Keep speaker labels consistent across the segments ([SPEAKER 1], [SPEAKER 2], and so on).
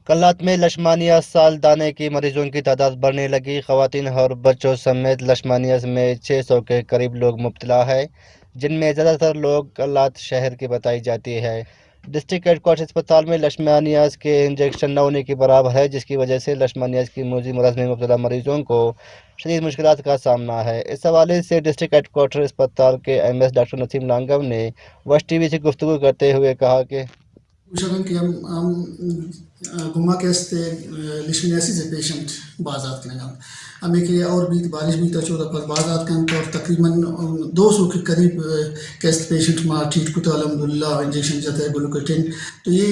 [SPEAKER 1] कल्लात में लशमानिया सालदाने की मरीजों की तादाद बढ़ने लगी। खवातीन और बच्चों समेत लशमानिया में 600 के करीब लोग मुब्तला है, जिनमें ज़्यादातर लोग कल्लात शहर की बताई जाती है। डिस्ट्रिक्ट हेडक्वार्टर अस्पताल में लशमानियाज के इंजेक्शन न होने की बराबर है, जिसकी वजह से लशमानियाज की मूजी मरज में मुब्तला मरीजों को शदीद मुश्किलात का सामना है। इस हवाले से डिस्ट्रिक्ट हेडक्वार्टर अस्पताल के एमएस डॉक्टर नसीम लांगव ने वश टीवी से गुफ्तगू करते हुए कहा कि
[SPEAKER 2] Ușorăm că am गुमा के हस्ते लिशमियासी से पेशेंट बाजात के नगम हमें कि और भी बारिश भी तचोदा पर बाजात का और तकरीबन 200 के करीब केस्ट पेशेंट मा ट्रीट कुता अल्हम्दुलिल्लाह इंजेक्शन जाता है ग्लूकोटिन। तो ये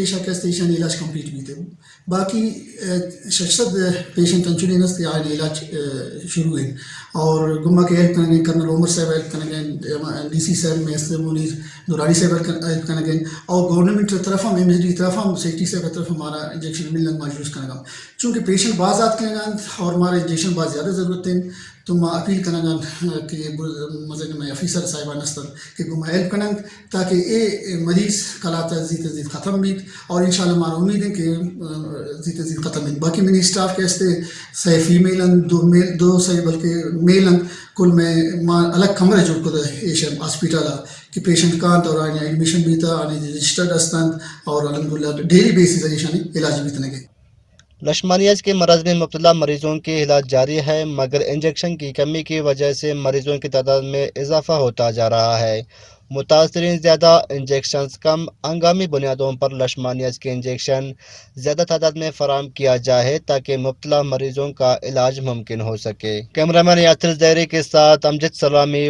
[SPEAKER 2] एशा केस्ट एशियन इलाज कंप्लीट भी थे। बाकी 600 पेशेंट अंचुली नस्ते आए इलाज शुरू है और गुमा के हेल्प करने कर्नल उमर साहब हेल्प करने डीसी साहब में एस मुनीर दुरानी साहब हेल्प करने और गवर्नमेंट की तरफ हम एमएसडी की तरफ हम सेफ्टी से की तरफ हमारा इंजेक्शन मिलना मजबूर करेगा चूँकि पेशेंट बाज आत करेगा और हमारा इंजेक्शन बहुत ज़्यादा ज़रूरत है। तो मैं अपील करेंगा कि मज़े में ऑफिसर साहिबान अस्तर कि गुमा हेल्प करें ताकि ये मरीज़ कलाता जीत ख़त्म भी और इंशाल्लाह हमारा उम्मीद है कि जीत ख़त्म भी। बाकी मेरी स्टाफ के हस्ते सही फीमेल दो सही बल्कि मेल कुल में मां अलग कमरे जो को एशियन हॉस्पिटल कि पेशेंट का और आने एडमिशन भी था आने रजिस्टर्ड अस्तान और अल्हम्दुलिल्लाह डेली बेसिस अजेशानी इलाज भी तने
[SPEAKER 1] लशमानियाज के मरज में मुब्तला मरीजों की इलाज जारी है, मगर इंजेक्शन की कमी की वजह से मरीजों की तादाद में इजाफा होता जा रहा है। मुतासरीन ज़्यादा, इंजेक्शन कम, हंगामी बुनियादों पर लशमानियाज के इंजेक्शन ज़्यादा तादाद में फराम किया जाए ताकि मुब्तला मरीजों का इलाज मुमकिन हो सके। कैमरामैन यासिर ज़हरी के साथ अमजद सलामी।